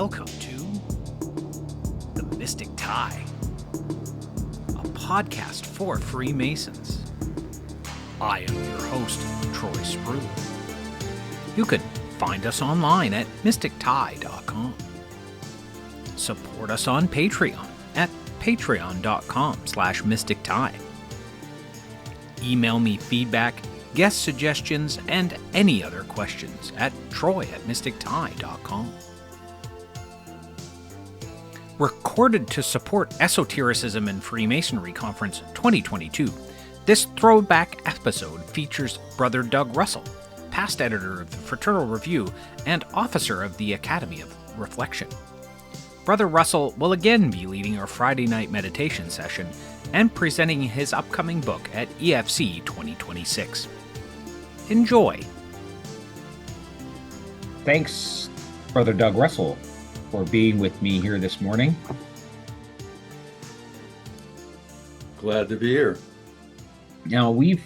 Welcome to The Mystic Tie, a podcast for Freemasons. I am your host, Troy Sprue. You can find us online at mystictie.com. Support us on Patreon at patreon.com/mystictie. Email me feedback, guest suggestions, and any other questions at troy@mystictie.com. Recorded to support Esotericism and Freemasonry Conference 2022, this throwback episode features Brother Doug Russel, past editor of the Fraternal Review and officer of the Academy of Reflection. Brother Russel will again be leading our Friday night meditation session and presenting his upcoming book at EFC2026. Enjoy. Thanks, Brother Doug Russel, for being with me here this morning. Glad to be here. Now, we've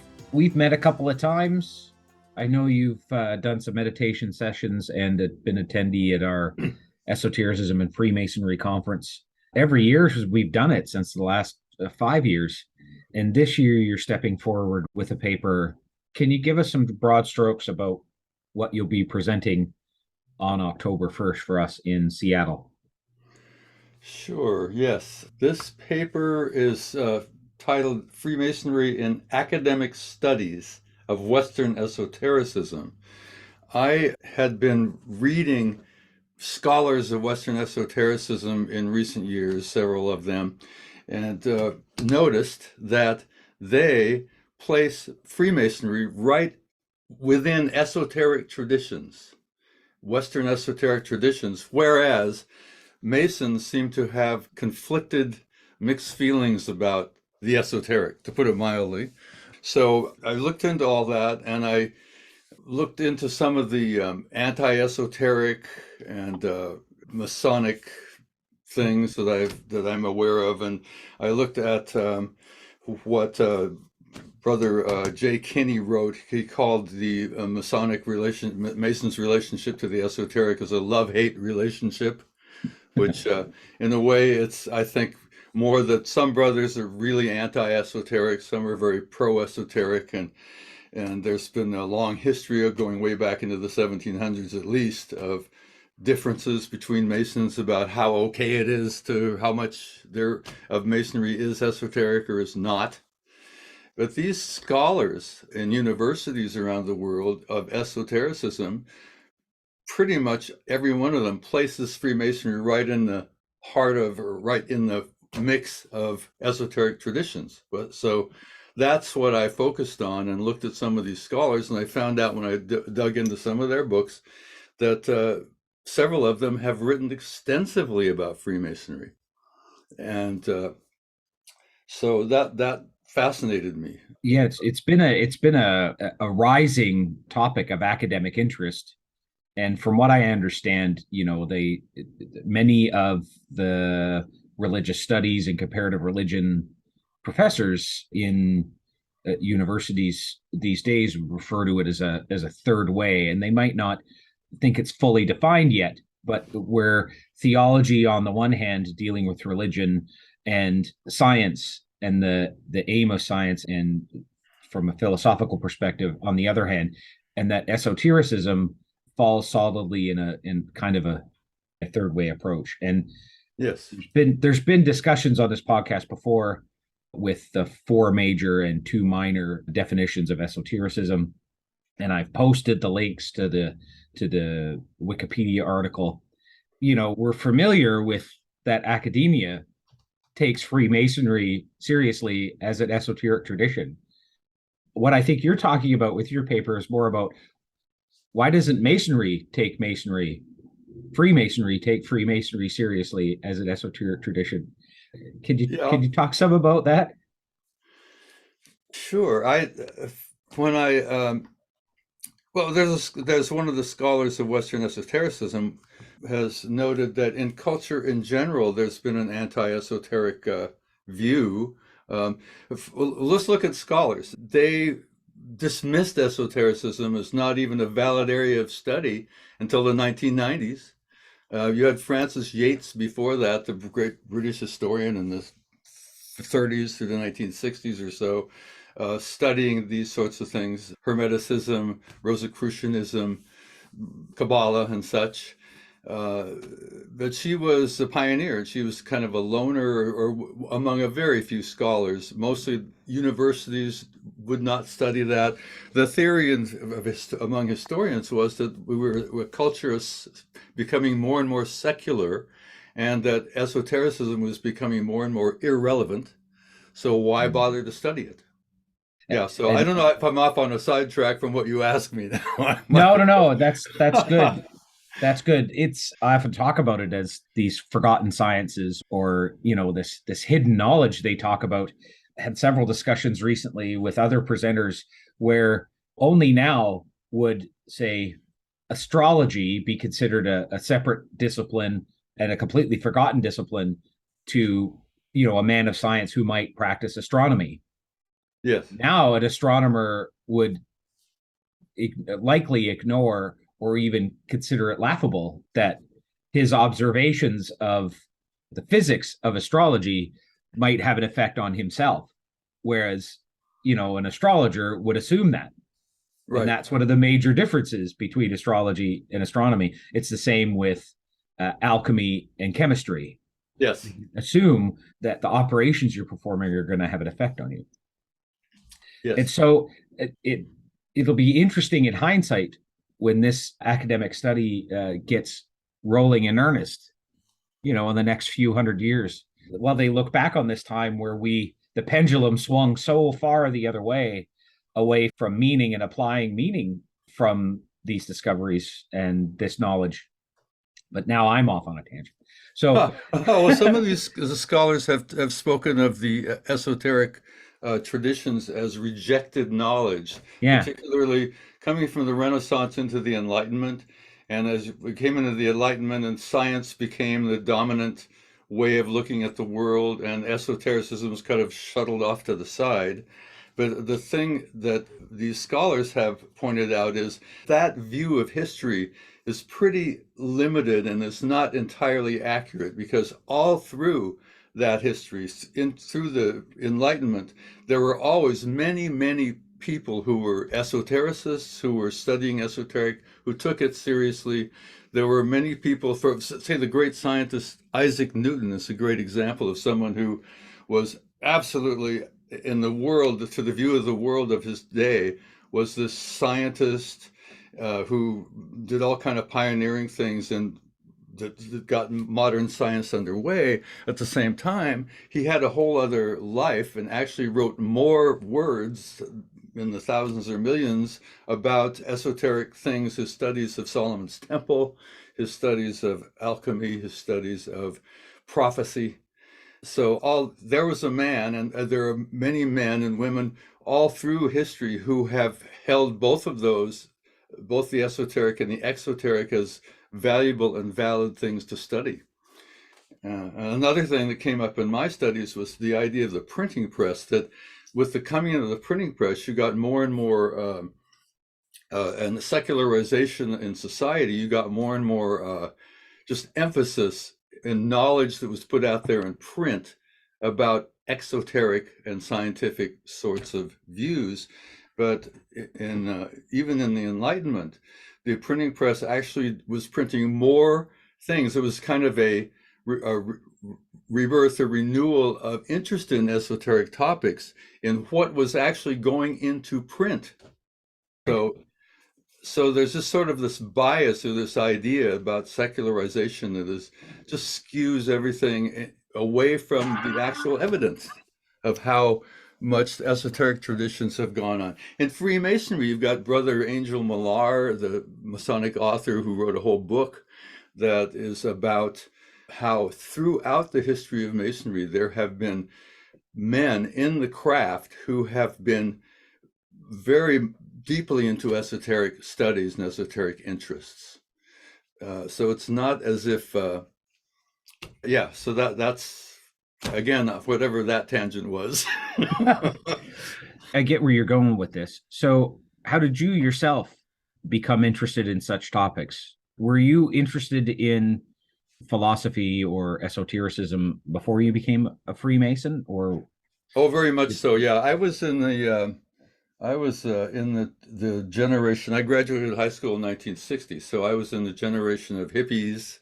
met a couple of times. I know you've done some meditation sessions and been attendee at our Esotericism and Freemasonry Conference. Every year we've done it since the last 5 years. And this year you're stepping forward with a paper. Can you give us some broad strokes about what you'll be presenting on October 1st for us in Seattle? Sure, yes. This paper is titled Freemasonry in Academic Studies of Western Esotericism. I had been reading scholars of Western Esotericism in recent years, several of them, and noticed that they place Freemasonry right within esoteric traditions, Western esoteric traditions, whereas Masons seem to have conflicted, mixed feelings about the esoteric, to put it mildly. So I looked into all that, and I looked into some of the anti-esoteric and Masonic things that I'm aware of, and I looked at what Brother Jay Kinney wrote. He called the Mason's relationship to the esoteric as a love-hate relationship, which in a way it's, I think, more that some brothers are really anti-esoteric, some are very pro-esoteric, and there's been a long history of going way back into the 1700s at least of differences between Masons about how okay it is to how much of Masonry is esoteric or is not. But these scholars in universities around the world of esotericism, pretty much every one of them places Freemasonry right in the heart of, or right in the mix of esoteric traditions. So that's what I focused on and looked at some of these scholars, and I found out when I dug into some of their books that several of them have written extensively about Freemasonry, and so that fascinated me. Yeah, it's been a rising topic of academic interest, and from what I understand, many of the religious studies and comparative religion professors in universities these days refer to it as a third way, and they might not think it's fully defined yet, but where theology on the one hand dealing with religion and science and the aim of science and from a philosophical perspective on the other hand, and that esotericism falls solidly in kind of a third way approach. And yes, there's been discussions on this podcast before with the 4 major and 2 minor definitions of esotericism, and I've posted the links to the Wikipedia article. We're familiar with that academia takes Freemasonry seriously as an esoteric tradition. What I think you're talking about with your paper is more about why doesn't Freemasonry take Freemasonry seriously as an esoteric tradition? Can you talk some about that? Sure. There's one of the scholars of Western Esotericism has noted that in culture in general, there's been an anti-esoteric view. Let's look at scholars. They dismissed esotericism as not even a valid area of study until the 1990s. You had Francis Yates before that, the great British historian in the 30s through the 1960s or so, studying these sorts of things, Hermeticism, Rosicrucianism, Kabbalah, and such. But she was a pioneer. She was kind of a loner, or among a very few scholars. Mostly universities would not study that. The theory among historians was that we were a culture becoming more and more secular, and that esotericism was becoming more and more irrelevant. So why bother to study it? Yeah, so I don't know if I'm off on a sidetrack from what you asked me now. No. That's good. That's good. I often talk about it as these forgotten sciences, or, this hidden knowledge they talk about. I had several discussions recently with other presenters where only now would, say, astrology be considered a separate discipline and a completely forgotten discipline to, a man of science who might practice astronomy. Yes. Now an astronomer would likely ignore or even consider it laughable that his observations of the physics of astrology might have an effect on himself. Whereas, an astrologer would assume that. Right. And that's one of the major differences between astrology and astronomy. It's the same with alchemy and chemistry. Yes. Assume that the operations you're performing are going to have an effect on you. Yes. And so it'll be interesting in hindsight when this academic study gets rolling in earnest, in the next few hundred years. While they look back on this time where the pendulum swung so far the other way, away from meaning and applying meaning from these discoveries and this knowledge. But now I'm off on a tangent. So, well, some of these scholars have spoken of the esoteric traditions as rejected knowledge, particularly coming from the Renaissance into the Enlightenment. And as we came into the Enlightenment and science became the dominant way of looking at the world, and esotericism was kind of shuttled off to the side. But the thing that these scholars have pointed out is that view of history is pretty limited and is not entirely accurate, because all through that history, through the Enlightenment, there were always many, many people who were esotericists, who were studying esoteric, who took it seriously. There were many people, say the great scientist Isaac Newton is a great example of someone who was absolutely in the world, to the view of the world of his day, was this scientist who did all kind of pioneering things and that got modern science underway. At the same time, he had a whole other life and actually wrote more words in the thousands or millions about esoteric things, his studies of Solomon's Temple, his studies of alchemy, his studies of prophecy. So there was a man, and there are many men and women all through history who have held both of those, both the esoteric and the exoteric, as valuable and valid things to study. Another thing that came up in my studies was the idea of the printing press, that with the coming of the printing press, you got more and more, and the secularization in society, you got more and more just emphasis and knowledge that was put out there in print about exoteric and scientific sorts of views. But even in the Enlightenment, the printing press actually was printing more things. It was kind of a rebirth, a renewal of interest in esoteric topics in what was actually going into print. So there's just sort of this bias or this idea about secularization that is just skews everything away from the actual evidence of how much esoteric traditions have gone on. In Freemasonry, you've got Brother Angel Millar, the Masonic author, who wrote a whole book that is about how throughout the history of Masonry, there have been men in the craft who have been very deeply into esoteric studies and esoteric interests. So it's not as if, so that's, again, whatever that tangent was. I get where you're going with this. So how did you yourself become interested in such topics? Were you interested in philosophy or esotericism before you became a Freemason, or? Oh, very much so. Yeah, I was in the generation. I graduated high school in 1960, so I was in the generation of hippies,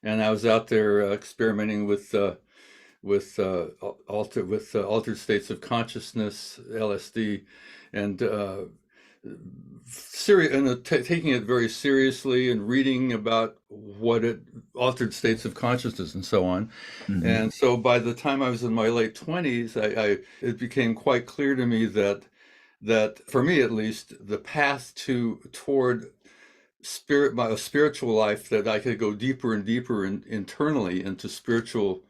and I was out there experimenting with altered states of consciousness, LSD, and taking it very seriously and reading about altered states of consciousness and so on. Mm-hmm. And so by the time I was in my late 20s, it became quite clear to me that for me at least, the path toward my spiritual life, that I could go deeper and deeper internally into spiritual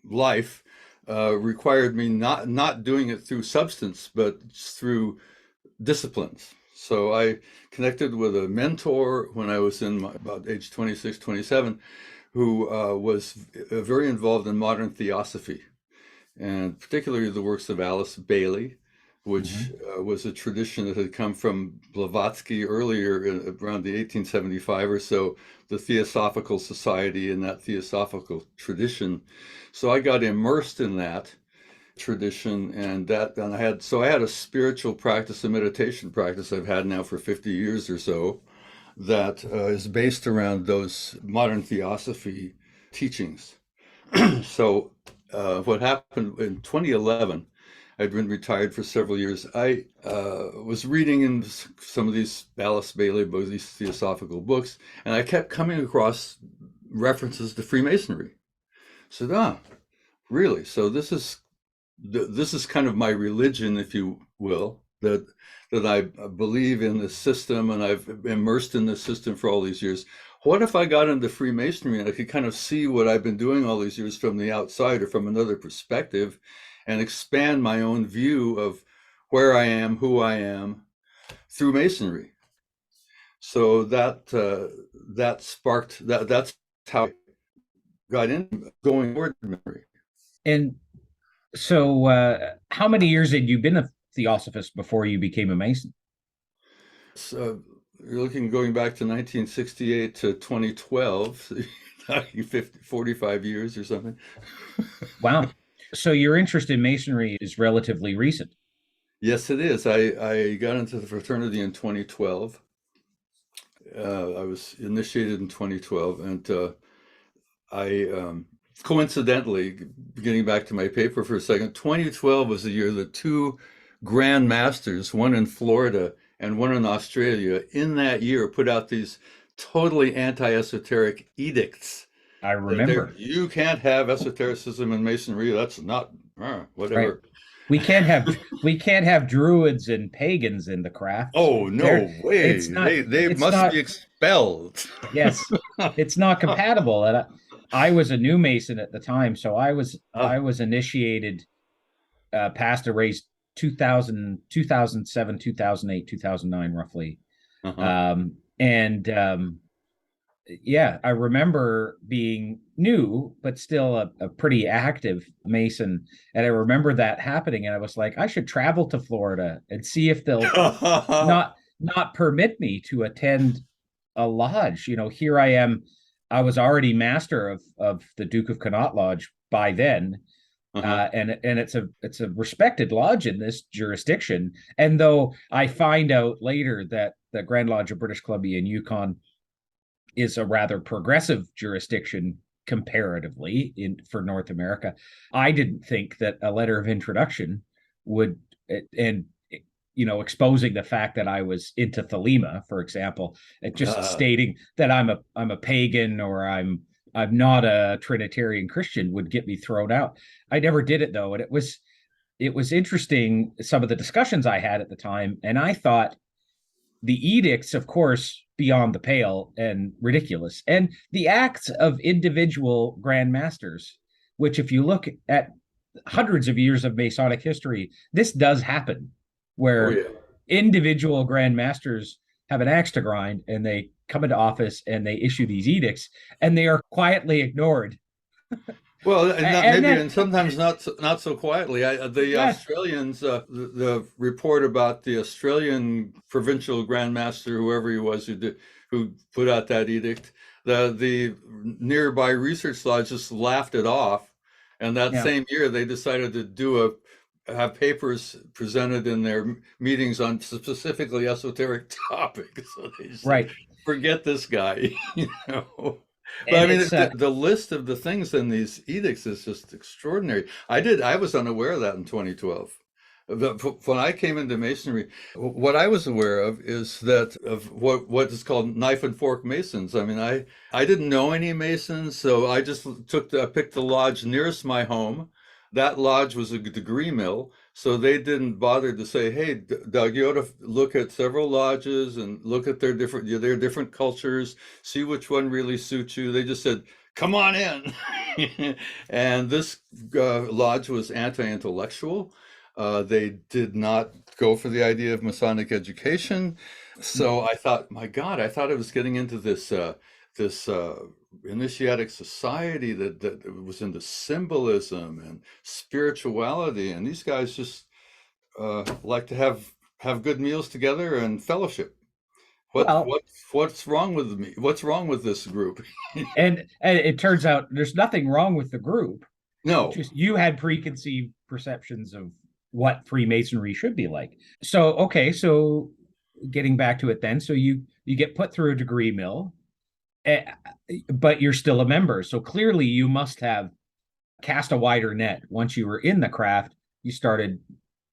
life, required me not doing it through substance, but through disciplines. So I connected with a mentor when I was in about age 26, 27, who was very involved in modern theosophy, and particularly the works of Alice Bailey, which was a tradition that had come from Blavatsky earlier, around the 1875 or so, the Theosophical Society and that theosophical tradition. So I got immersed in that tradition, and I had a spiritual practice, a meditation practice I've had now for 50 years or so, that is based around those modern theosophy teachings. So what happened in 2011, I'd been retired for several years. I was reading in some of these Alice Bailey books, these theosophical books, and I kept coming across references to Freemasonry. I said, really? So this is kind of my religion, if you will, that I believe in this system, and I've immersed in this system for all these years. What if I got into Freemasonry and I could kind of see what I've been doing all these years from the outside or from another perspective, and expand my own view of where I am, who I am, through Masonry? So that sparked that. That's how I got into going forward in memory. And so, how many years had you been a Theosophist before you became a Mason? So you're going back to 1968 to 2012, 45 years or something. Wow. So your interest in Masonry is relatively recent. Yes, it is. I got into the fraternity in 2012. I was initiated in 2012, and I coincidentally, getting back to my paper for a second, 2012 was the year that two Grand Masters, one in Florida and one in Australia, in that year put out these totally anti-esoteric edicts. I remember. You can't have esotericism and Masonry. That's not whatever. Right. We can't have druids and pagans in the craft. Oh, no way. It's not, They must not, be expelled. Yes, it's not compatible. And I was a new Mason at the time, so I was initiated past a race 2000, 2007, 2008, 2009, roughly. Yeah, I remember being new, but still a pretty active Mason. And I remember that happening. And I was like, I should travel to Florida and see if they'll not permit me to attend a lodge. Here I am. I was already master of the Duke of Connaught Lodge by then. And it's a respected lodge in this jurisdiction. And though I find out later that the Grand Lodge of British Columbia and Yukon is a rather progressive jurisdiction comparatively for North America, I didn't think that a letter of introduction would, and exposing the fact that I was into Thelema, for example, just stating that I'm a pagan or I'm not a Trinitarian Christian would get me thrown out. I never did it though, and it was interesting, some of the discussions I had at the time, and I thought the edicts, of course, beyond the pale and ridiculous, and the acts of individual Grand Masters, which if you look at hundreds of years of Masonic history, this does happen, where individual Grand Masters have an axe to grind and they come into office and they issue these edicts and they are quietly ignored. Well, and sometimes not so quietly. Australians, the report about the Australian provincial Grand Master, whoever he was, who put out that edict, The nearby research lodge just laughed it off, and that Yeah. same year they decided to have papers presented in their meetings on specifically esoteric topics. So they just said, Right. forget this guy, you know. But And I mean, it's the list of the things in these edicts is just extraordinary. I was unaware of that in 2012. When I came into Masonry, what I was aware of is that of what is called knife and fork Masons. I mean, I didn't know any Masons, so I just picked the lodge nearest my home. That lodge was a degree mill, so they didn't bother to say, "Hey, Doug, you ought to look at several lodges and look at their different cultures, see which one really suits you." They just said, "Come on in," and this lodge was anti-intellectual. They did not go for the idea of Masonic education. So I thought, my God, I thought I was getting into this initiatic society that was into symbolism and spirituality, and these guys just like to have good meals together and fellowship. What well, what what's wrong with me? What's wrong with this group? and it turns out there's nothing wrong with the group. No. Just you had preconceived perceptions of what Freemasonry should be like. So okay, so getting back to it then, so you get put through a degree mill, eh, but you're still a member. So clearly you must have cast a wider net. Once you were in the craft, you started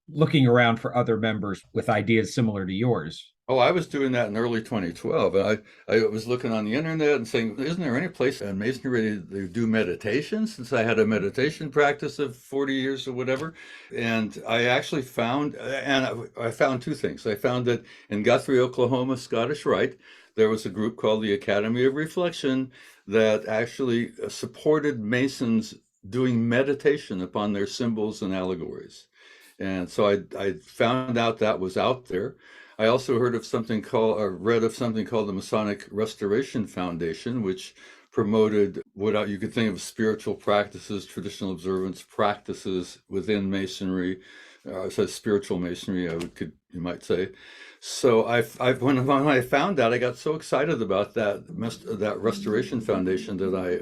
looking around for other members with ideas similar to yours. Oh, I was doing that in early 2012. I was looking on the internet and saying, isn't there any place in Masonry they do meditation? Since I had a meditation practice of 40 years or whatever. And I actually found, and I found two things. I found that in Guthrie, Oklahoma, Scottish Rite, there was a group called the Academy of Reflection that actually supported Masons doing meditation upon their symbols and allegories. And so I found out that was out there. I also heard of something called, or read of something called the Masonic Restoration Foundation, which promoted what you could think of spiritual practices, traditional observance practices within Masonry. So spiritual Masonry, you might say. So when I found that, I got so excited about that Restoration Foundation that I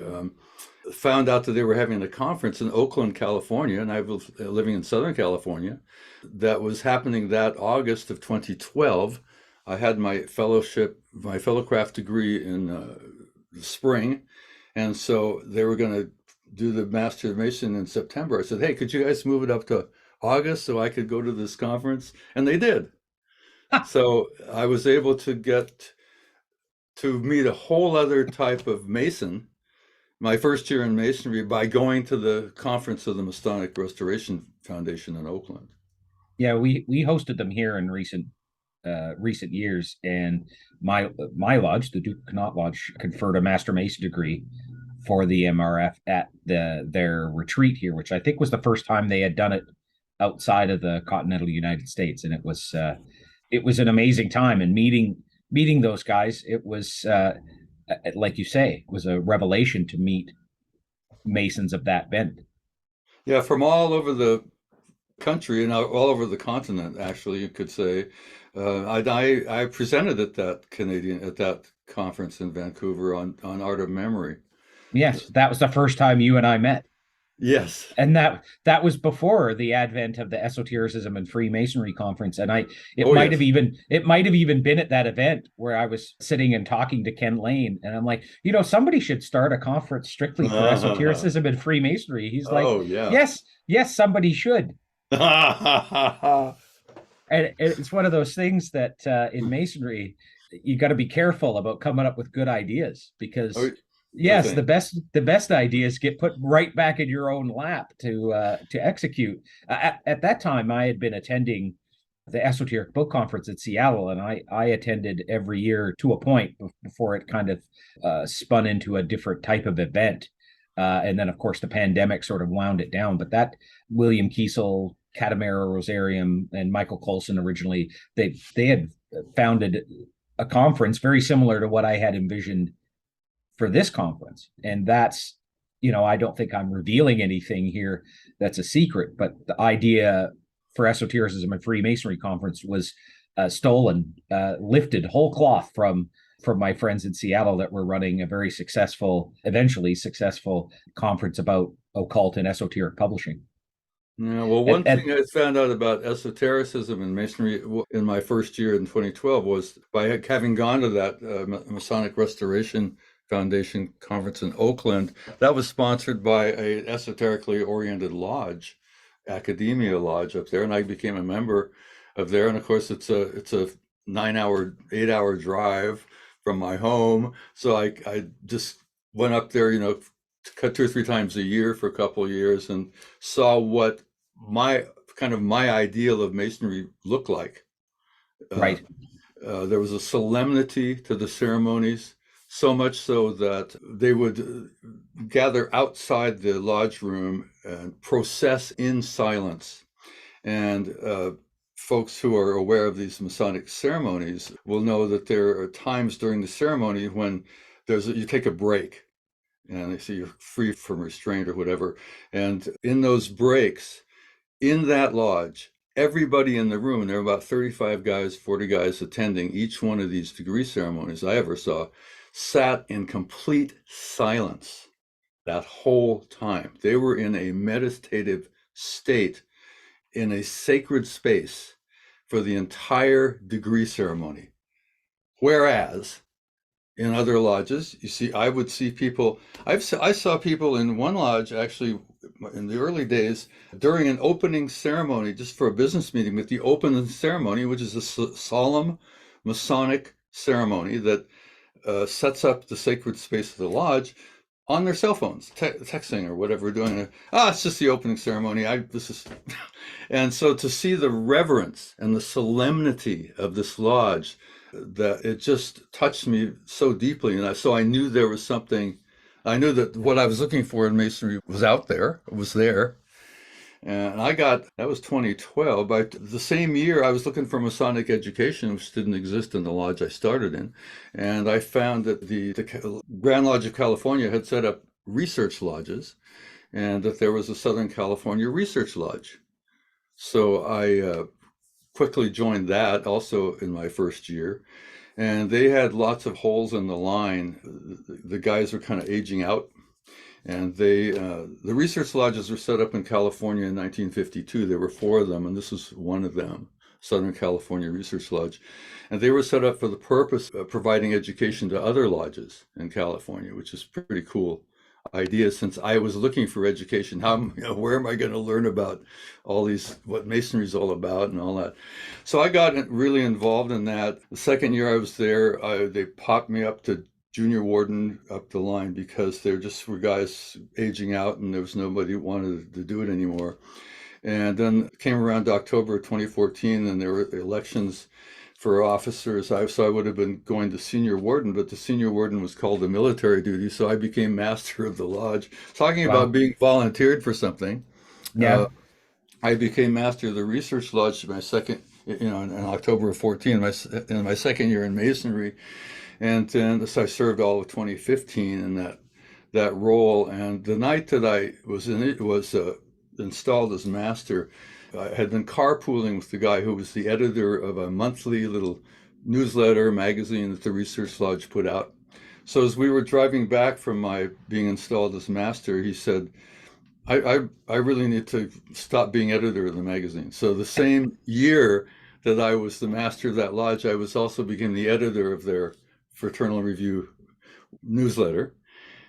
found out that they were having a conference in Oakland, California, and I was living in Southern California, that was happening that August of 2012. I had my fellowcraft degree in the spring, and so they were going to do the Master of Mason in September. I said, "Hey, could you guys move it up to August so I could go to this conference?" And they did. So I was able to get to meet a whole other type of Mason my first year in Masonry by going to the conference of the Masonic Restoration Foundation in Oakland. Yeah, we hosted them here in recent years, and my lodge, the Duke Connaught Lodge, conferred a Master Mason degree for the MRF at their retreat here, which I think was the first time they had done it outside of the continental United States, and it was an amazing time. And meeting those guys, it was like you say, it was a revelation to meet Masons of that bent. Yeah, from all over the country and all over the continent, actually, you could say. I presented at that conference in Vancouver on Art of Memory. Yes, that was the first time you and I met. Yes. And that was before the advent of the Esotericism and Freemasonry Conference. And it Oh, might yes. have even been at that event where I was sitting and talking to Ken Lane, and I'm like, somebody should start a conference strictly for Esotericism and Freemasonry. He's like, Oh, yeah. yes, somebody should. And it's one of those things that in Masonry, you got to be careful about coming up with good ideas, because Oh, yes, okay. the best ideas get put right back in your own lap to execute. At that time, I had been attending the Esoteric Book Conference in Seattle, and I attended every year to a point before it kind of spun into a different type of event. And then, of course, the pandemic sort of wound it down. But that William Kiesel, Katamara Rosarium, and Michael Colson originally, they had founded a conference very similar to what I had envisioned for this conference. And that's, I don't think I'm revealing anything here that's a secret, but the idea for Esotericism and Freemasonry Conference was lifted whole cloth from from my friends in Seattle that were running a very eventually successful conference about occult and esoteric publishing. Yeah, well, one thing I found out about esotericism and Masonry in my first year in 2012 was by having gone to that Masonic Restoration Foundation conference in Oakland. That was sponsored by a esoterically oriented lodge, Academia Lodge up there, and I became a member of there. And of course, it's a 9-hour, 8-hour drive from my home, so I just went up there, cut 2 or 3 times a year for a couple of years and saw what my ideal of Masonry looked like. Right. There was a solemnity to the ceremonies, so much so that they would gather outside the lodge room and process in silence. And folks who are aware of these Masonic ceremonies will know that there are times during the ceremony when you take a break, and they say you're free from restraint or whatever. And in those breaks, in that lodge, everybody in the room, and there were about 35 guys, 40 guys attending each one of these degree ceremonies I ever saw, sat in complete silence that whole time. They were in a meditative state in a sacred space for the entire degree ceremony. Whereas in other lodges, I would see people, I saw people in one lodge actually in the early days during an opening ceremony, just for a business meeting, with the opening ceremony, which is a solemn Masonic ceremony that sets up the sacred space of the lodge, on their cell phones, texting or whatever we're doing. It's just the opening ceremony. And so to see the reverence and the solemnity of this lodge, that it just touched me so deeply. And so I knew there was something. I knew that what I was looking for in Masonry was out there. It was there. And that was 2012. By the same year, I was looking for Masonic education, which didn't exist in the lodge I started in. And I found that the Grand Lodge of California had set up research lodges, and that there was a Southern California Research Lodge. So I quickly joined that also in my first year. And they had lots of holes in the line. The guys were kind of aging out. And the research lodges were set up in California in 1952. There were 4 of them, and this was one of them, Southern California Research Lodge. And they were set up for the purpose of providing education to other lodges in California, which is pretty cool idea, since I was looking for education. Where am I going to learn about all these, what Masonry is all about and all that? So I got really involved in that. The second year I was there, they popped me up to junior warden up the line, because there just were guys aging out and there was nobody who wanted to do it anymore. And then came around October 2014, and there were elections for officers. So I would have been going to senior warden, but the senior warden was called to military duty, so I became master of the lodge. Talking about being volunteered for something. Yeah. I became master of the research lodge my second, in October of 14, in my second year in Masonry. And then so I served all of 2015 in that role. And the night that I was installed as master, I had been carpooling with the guy who was the editor of a monthly little newsletter magazine that the Research Lodge put out. So as we were driving back from my being installed as master, he said, I really need to stop being editor of the magazine. So the same year that I was the master of that lodge, I also became the editor of their Fraternal Review newsletter.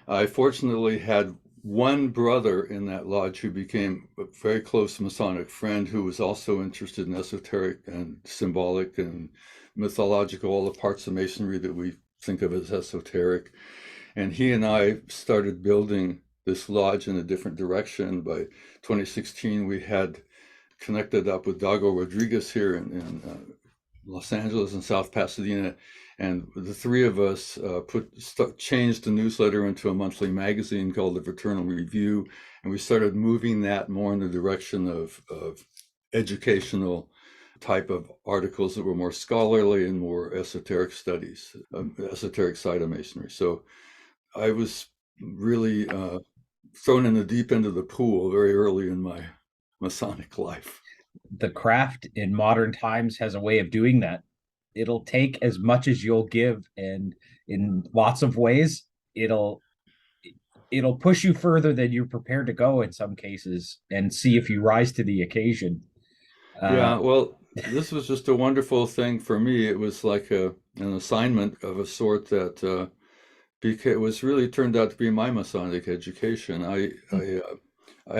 I fortunately had one brother in that lodge who became a very close Masonic friend, who was also interested in esoteric and symbolic and mythological, all the parts of Masonry that we think of as esoteric. And he and I started building this lodge in a different direction. By 2016, we had connected up with Dago Rodriguez here in Los Angeles and South Pasadena. And the 3 of us changed the newsletter into a monthly magazine called the Fraternal Review, and we started moving that more in the direction of educational type of articles that were more scholarly and more esoteric studies, esoteric side of Masonry. So I was really thrown in the deep end of the pool very early in my Masonic life. The craft in modern times has a way of doing that. it'll take as much as you'll give, and in lots of ways, it'll push you further than you're prepared to go in some cases, and see if you rise to the occasion. Yeah, well, this was just a wonderful thing for me. It was like an assignment of a sort that it was really turned out to be my Masonic education. I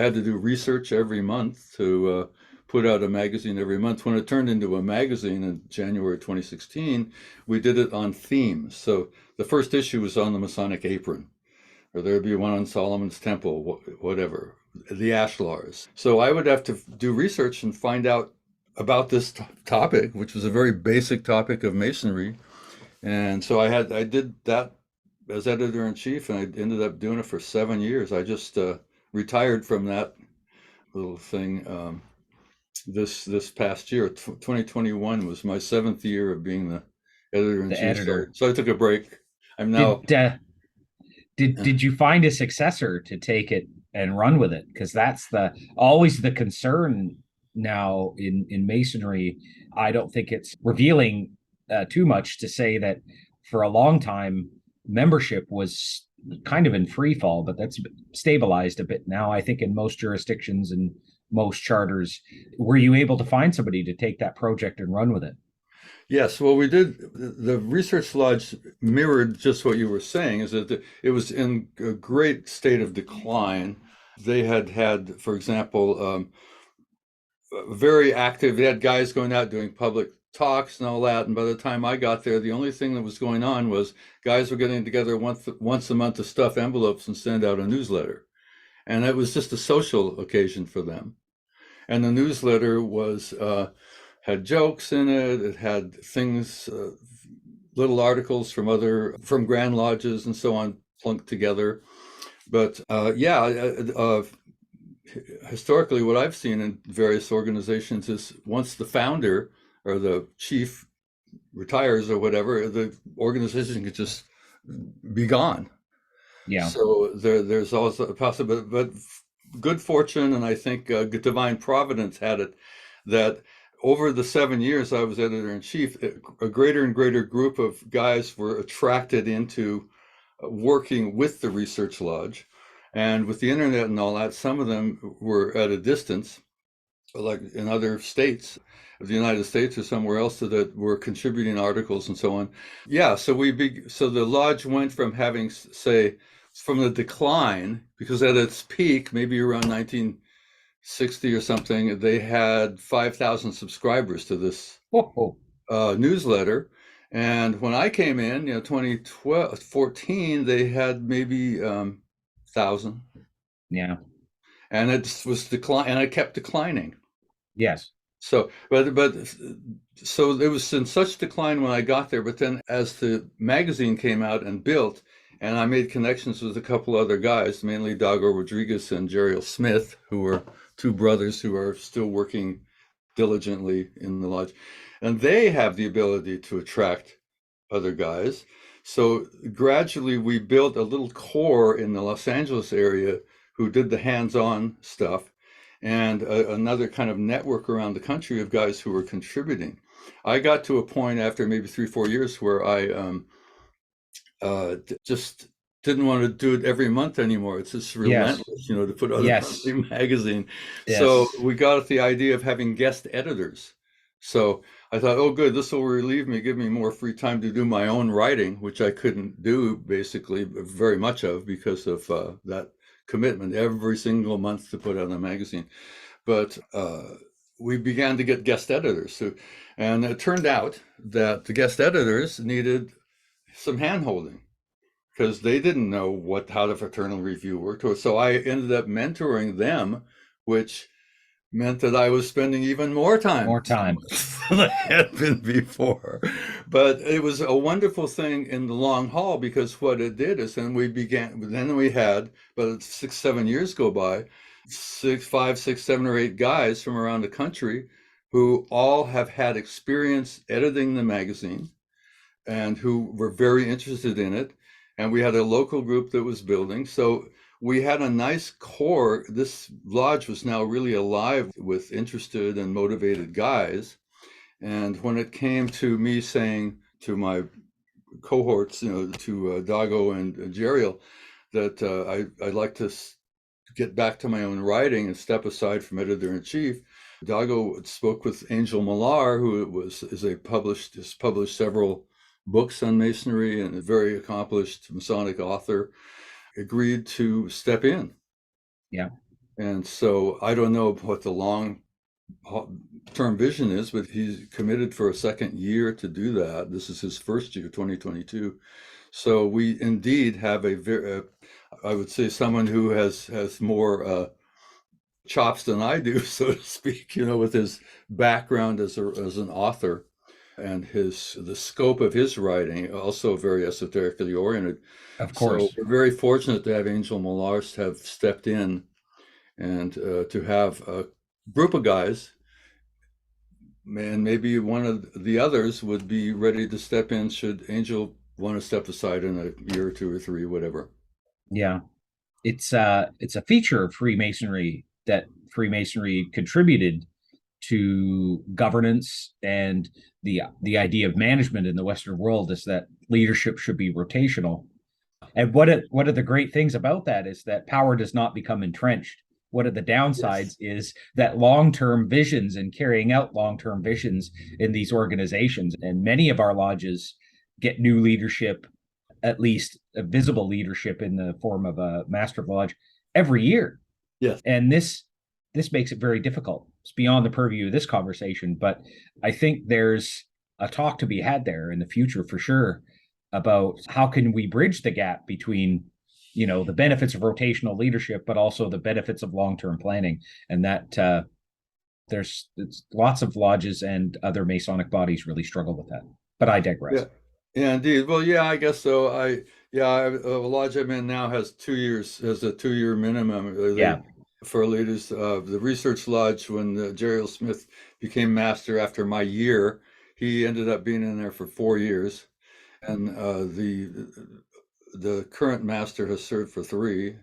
had to do research every month to put out a magazine every month. When it turned into a magazine in January 2016, we did it on themes. So the first issue was on the Masonic apron, or there'd be one on Solomon's Temple, whatever, the Ashlars. So I would have to do research and find out about this topic, which was a very basic topic of Masonry. And so I did that as editor in chief, and I ended up doing it for 7 years. I just retired from that little thing this past year. 2021 was my 7th year of being the editor in chief. So I took a break. I'm now. Did you find a successor to take it and run with it? Because that's always the concern now in Masonry. I don't think it's revealing too much to say that for a long time membership was kind of in free fall, but that's stabilized a bit now, I think, in most jurisdictions and most charters. Were you able to find somebody to take that project and run with it? Yes, well, we did. The Research Lodge mirrored just what you were saying, is that it was in a great state of decline. They had, for example, very active. They had guys going out doing public talks and all that. And by the time I got there, the only thing that was going on was guys were getting together once a month to stuff envelopes and send out a newsletter. And it was just a social occasion for them. And the newsletter had jokes in it. It had things, little articles from Grand Lodges and so on, plunked together. But historically, what I've seen in various organizations is once the founder or the chief retires or whatever, the organization could just be gone. Yeah. So there's always a possibility, but good fortune, and I think divine providence had it, that over the 7 years I was editor in chief, a greater and greater group of guys were attracted into working with the Research Lodge. And with the internet and all that, some of them were at a distance, like in other states of the United States or somewhere else, that were contributing articles and so on. Yeah, so the lodge went from having, say, from the decline, because at its peak, maybe around 1960 or something, they had 5,000 subscribers to this newsletter. And when I came in, 2014, they had maybe 1,000. Yeah. And it was decline, and it kept declining. Yes. So, so it was in such decline when I got there. But then, as the magazine came out and built, and I made connections with a couple other guys, mainly Dago Rodriguez and Jeriel Smith, who were two brothers who are still working diligently in the lodge, and they have the ability to attract other guys. So gradually we built a little core in the Los Angeles area who did the hands-on stuff, and another kind of network around the country of guys who were contributing. I got to a point after maybe 3-4 years where I just didn't want to do it every month anymore. It's just relentless, to put out a monthly magazine. Yes. So we got at the idea of having guest editors. So I thought, oh, good, this will relieve me, give me more free time to do my own writing, which I couldn't do basically very much of because of that commitment every single month to put out a magazine. But we began to get guest editors. And it turned out that the guest editors needed some hand-holding because they didn't know how the Fraternal Review worked. So I ended up mentoring them, which meant that I was spending even more time than I had been before. But it was a wonderful thing in the long haul, because what it did is then we had, but 6-7 years go by, 5, 6, 7 or 8 guys from around the country who all have had experience editing the magazine and who were very interested in it. And we had a local group that was building. So we had a nice core. This lodge was now really alive with interested and motivated guys. And when it came to me saying to my cohorts, to Dago and Jeriel, that I'd like to get back to my own writing and step aside from editor-in-chief, Dago spoke with Angel Millar, who has published several books on Masonry and a very accomplished Masonic author, agreed to step in. Yeah. And so I don't know what the long-term vision is, but he's committed for a second year to do that. This is his first year, 2022. So we indeed have I would say, someone who has more chops than I do, so to speak, with his background as an author and the scope of his writing, also very esoterically oriented. Of So course. we're very fortunate to have Angel Millars have stepped in and to have a group of guys, and maybe one of the others would be ready to step in should Angel want to step aside in a year or two or three, whatever. Yeah. It's a feature of Freemasonry that Freemasonry contributed to governance, and the idea of management in the Western world is that leadership should be rotational. And one of the great things about that is that power does not become entrenched. One of the downsides is that long-term visions and carrying out long-term visions in these organizations, and many of our lodges get new leadership, at least a visible leadership in the form of a master of lodge every year. Yes. And this makes it very difficult. It's beyond the purview of this conversation, but I think there's a talk to be had there in the future for sure about how can we bridge the gap between the benefits of rotational leadership, but also the benefits of long-term planning. And that there's lots of lodges and other Masonic bodies really struggle with that. But I digress. Yeah, indeed. Well, yeah, I guess so. A lodge I'm in now has 2 years, has a 2-year minimum. Yeah. For leaders, the research lodge, when Jeriel Smith became master after my year, he ended up being in there for 4 years, and the current master has served for 3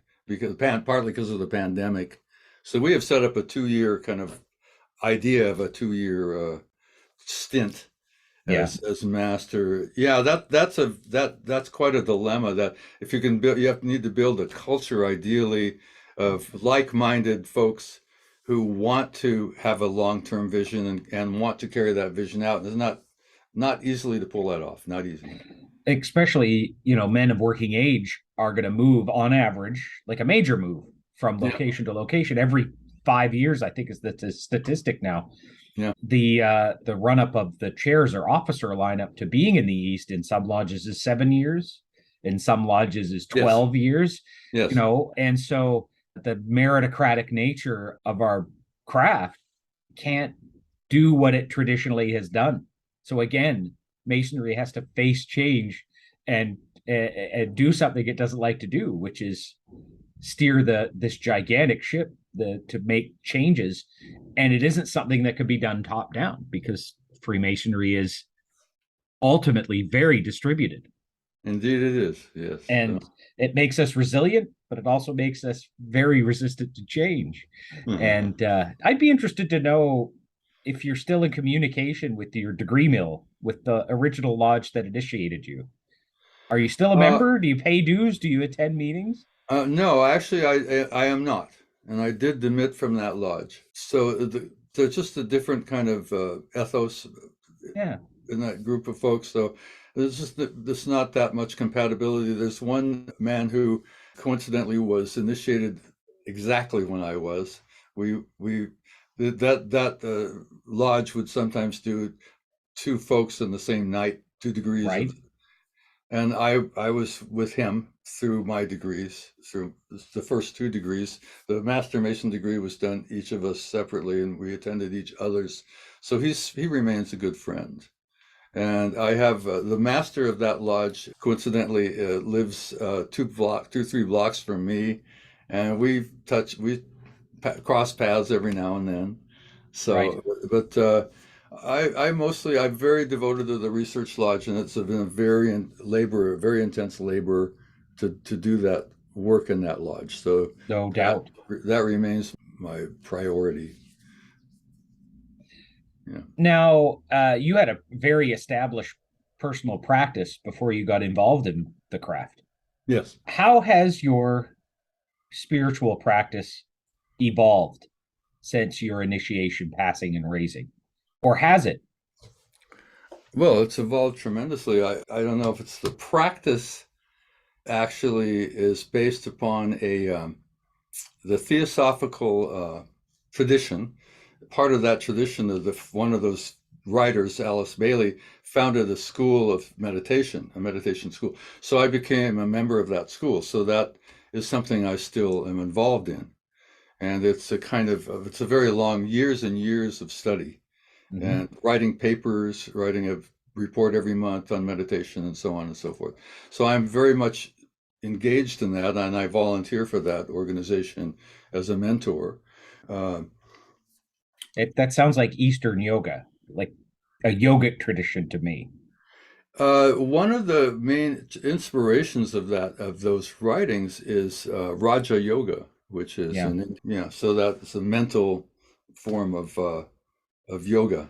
partly because of the pandemic. So we have set up a 2-year kind of idea of a 2-year stint as master. Yeah, that's quite a dilemma. That if you can build, need to build a culture ideally of like-minded folks who want to have a long-term vision and want to carry that vision out. It's not easily to pull that off. Not easy. Especially, men of working age are going to move on average, like a major move from location to location every 5 years, I think is the statistic now. Yeah. The run up of the chairs or officer lineup to being in the East in some lodges is 7 years, in some lodges is 12 years. Yes. And so the meritocratic nature of our craft can't do what it traditionally has done. So again, Masonry has to face change and do something it doesn't like to do, which is steer this gigantic ship to make changes. And it isn't something that could be done top down, because Freemasonry is ultimately very distributed. Indeed it is, yes. And it makes us resilient, but it also makes us very resistant to change. And I'd be interested to know if you're still in communication with your degree mill, with the original lodge that initiated you. Are you still a member? Do you pay dues? Do you attend meetings? No, actually, I am not. And I did demit from that lodge. So there's just a different kind of ethos in that group of folks. So there's not that much compatibility. There's one man who coincidentally was initiated exactly when I was. That lodge would sometimes do 2 folks in the same night, 2 degrees. Right. And I was with him through my degrees, through the first 2 degrees. The Master Mason degree was done each of us separately, and we attended each other's. So he remains a good friend. And I have the master of that lodge, coincidentally, lives 3 blocks from me, and we cross paths every now and then. So, but I'm very devoted to the research lodge, and it's been a very intense labor to do that work in that lodge. So no doubt that remains my priority. Yeah. Now, you had a very established personal practice before you got involved in the craft. Yes. How has your spiritual practice evolved since your initiation, passing, and raising? Or has it? Well, it's evolved tremendously. I don't know if it's the practice actually is based upon the theosophical tradition. Part of that tradition is one of those writers, Alice Bailey, founded a school of meditation, a meditation school. So I became a member of that school. So that is something I still am involved in. And it's it's a very long years and years of study Mm-hmm. and writing papers, writing a report every month on meditation and so on and so forth. So I'm very much engaged in that, and I volunteer for that organization as a mentor. Uh, That sounds like Eastern yoga, like a yogic tradition to me. one of the main inspirations of those writings is Raja Yoga, which is Yeah. so that's a mental form of yoga.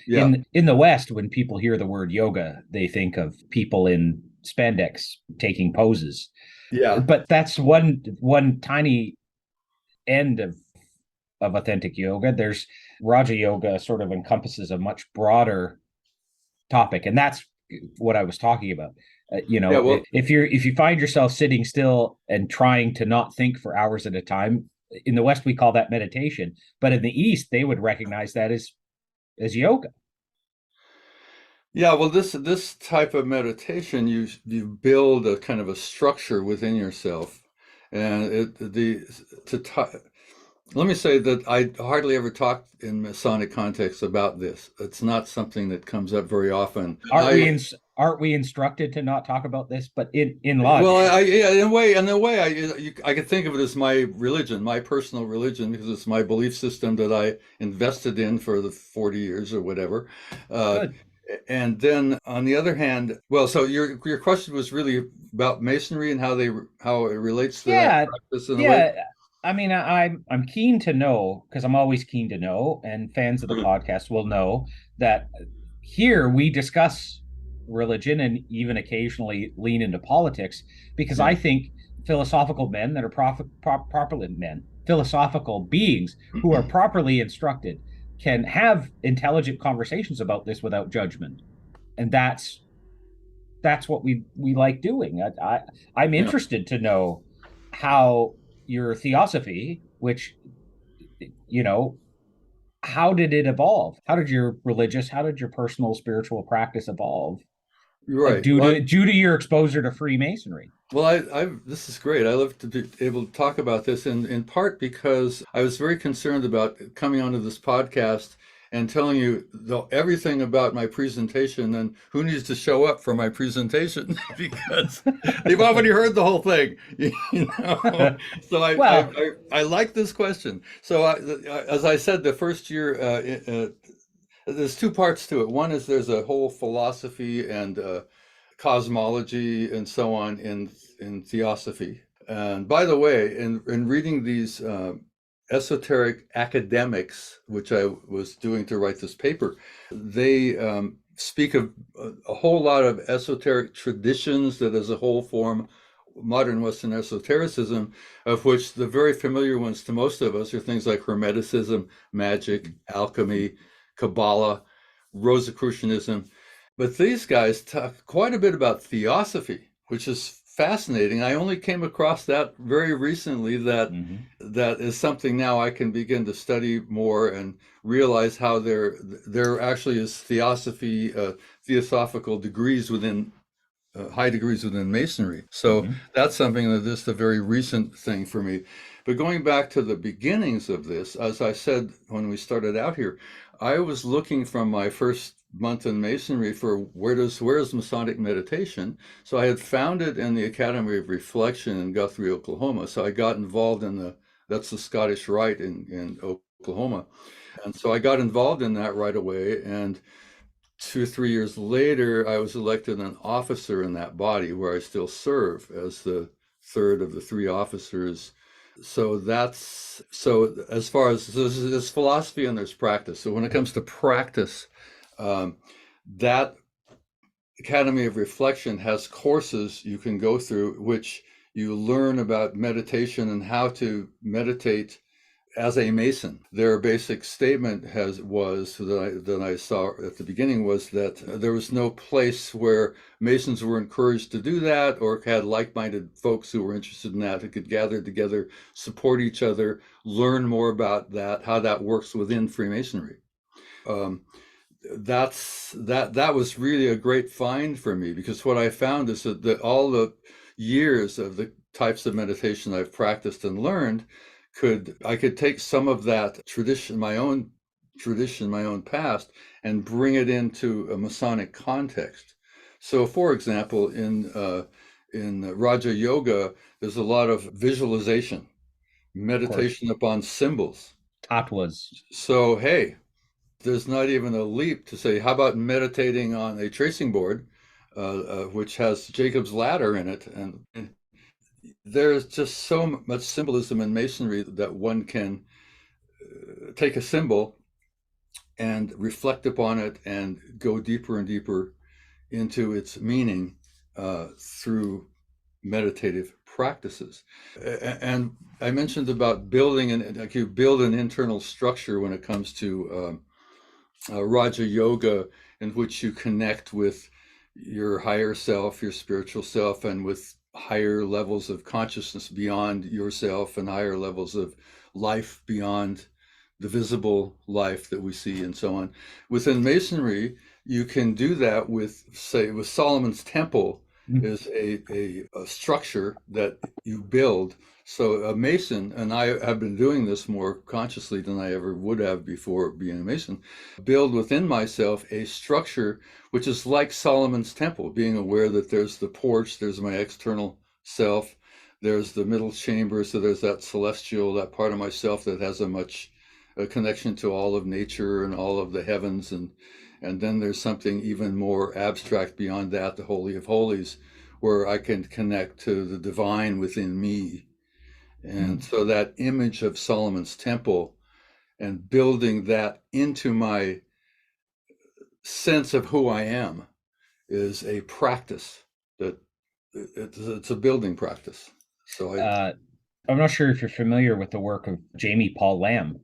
Yeah, In the West, when people hear the word yoga, they think of people in spandex taking poses. yeah, But that's one tiny end of authentic yoga. There's Raja Yoga sort of encompasses a much broader topic, and that's what I was talking about. yeah. Well, If you find yourself sitting still and trying to not think for hours at a time, in the West we call that meditation, but in the East they would recognize that as yoga. yeah, well, this type of meditation, you build a kind of a structure within yourself, and let me say that I hardly ever talk in Masonic context about this. It's not something that comes up very often. Aren't we instructed to not talk about this? But in Well, lodge, yeah, in a way, I can think of it as my religion, my personal religion, because it's my belief system that I invested in for the 40 years or whatever. Uh, good. and then on the other hand, well, so your question was really about Masonry and how it relates to that Yeah, practice in a way. yeah. I mean, I'm keen to know because I'm always keen to know, and fans of the podcast will know that here we discuss religion and even occasionally lean into politics because Yeah. I think philosophical men that are properly men, philosophical beings who are properly instructed can have intelligent conversations about this without judgment, and that's what we like doing. I'm Yeah. interested to know how your theosophy, which you know, how did it evolve? How did your personal spiritual practice evolve You're right. due to your exposure to Freemasonry? Well, this is great. I love to be able to talk about this in part because I was very concerned about coming onto this podcast and telling you everything about my presentation and who needs to show up for my presentation because they've already heard the whole thing, you know. So Well, I like this question. So as I said, the first year, there's two parts to it. One is there's a whole philosophy and cosmology and so on in theosophy. And by the way, in reading these esoteric academics, which I was doing to write this paper, they speak of a whole lot of esoteric traditions that as a whole form modern Western esotericism, of which the very familiar ones to most of us are things like Hermeticism, magic, alchemy, Kabbalah, Rosicrucianism. But these guys talk quite a bit about theosophy, which is fascinating. I only came across that very recently mm-hmm, that is something now I can begin to study more and realize how there actually is theosophical degrees within high degrees within Masonry. So mm-hmm. that's something that is a very recent thing for me. But going back to the beginnings of this, as I said when we started out here, I was looking from my first month in Masonry for where is Masonic meditation. So I had found it in the Academy of Reflection in Guthrie, Oklahoma. So I got involved in that's the Scottish Rite in Oklahoma. And so I got involved in that right away. And 2 or 3 years later, I was elected an officer in that body where I still serve as the third of the three officers So that's so as far as so there's philosophy and there's practice. So when it comes to practice, um, that Academy of Reflection has courses you can go through, which you learn about meditation and how to meditate as a Mason. Their basic statement that I saw at the beginning was that there was no place where Masons were encouraged to do that, or had like-minded folks who were interested in that, who could gather together, support each other, learn more about that, how that works within Freemasonry. Um, that was really a great find for me, because what I found is that all the years of the types of meditation I've practiced and learned I could take some of that tradition, my own past, and bring it into a Masonic context. So, for example, in Raja Yoga, there's a lot of visualization, meditation upon symbols. Tatwas. So, hey, there's not even a leap to say, how about meditating on a tracing board, which has Jacob's ladder in it? And there's just so much symbolism in Masonry that one can take a symbol and reflect upon it and go deeper and deeper into its meaning through meditative practices. And I mentioned about like you build an internal structure when it comes to Raja Yoga, in which you connect with your higher self, your spiritual self, and with higher levels of consciousness beyond yourself, and higher levels of life beyond the visible life that we see, and so on. Within Masonry, you can do that with, say, with Solomon's Temple is a structure that you build. So a Mason, and I have been doing this more consciously than I ever would have before being a Mason, build within myself a structure which is like Solomon's Temple, being aware that there's the porch, there's my external self, there's the middle chamber, so there's that celestial, that part of myself that has a connection to all of nature and all of the heavens, and then there's something even more abstract beyond that, the Holy of Holies, where I can connect to the divine within me. And so that image of Solomon's Temple and building that into my sense of who I am is a practice that it's a building practice. So I'm not sure if you're familiar with the work of Jamie Paul Lamb.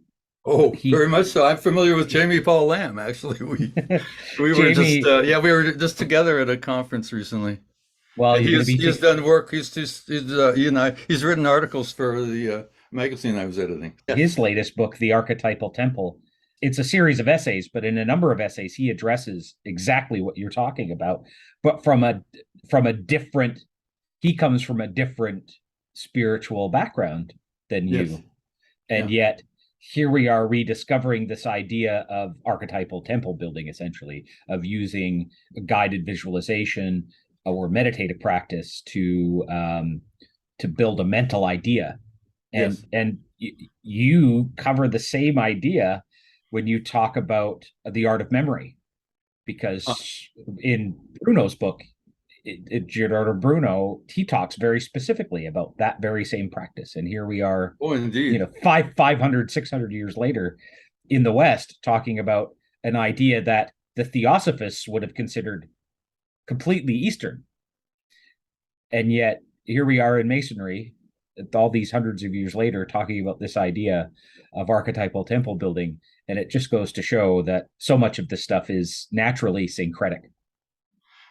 Very much so. I'm familiar with Jamie Paul Lamb. Actually, we were just together at a conference recently. Well, he's done work. He's written articles for the magazine I was editing. His latest book, The Archetypal Temple, it's a series of essays, but in a number of essays, he addresses exactly what you're talking about, but from a different. He comes from a different spiritual background than you, yes. and yet here we are rediscovering this idea of archetypal temple building, essentially, of using guided visualization or meditative practice to build a mental idea. And yes. and you cover the same idea when you talk about the art of memory, because in Bruno's book, Gerardo Bruno, he talks very specifically about that very same practice. And here we are, indeed, 500, 600 years later in the West, talking about an idea that the Theosophists would have considered completely Eastern. And yet here we are in Masonry, all these hundreds of years later, talking about this idea of archetypal temple building. And it just goes to show that so much of this stuff is naturally syncretic.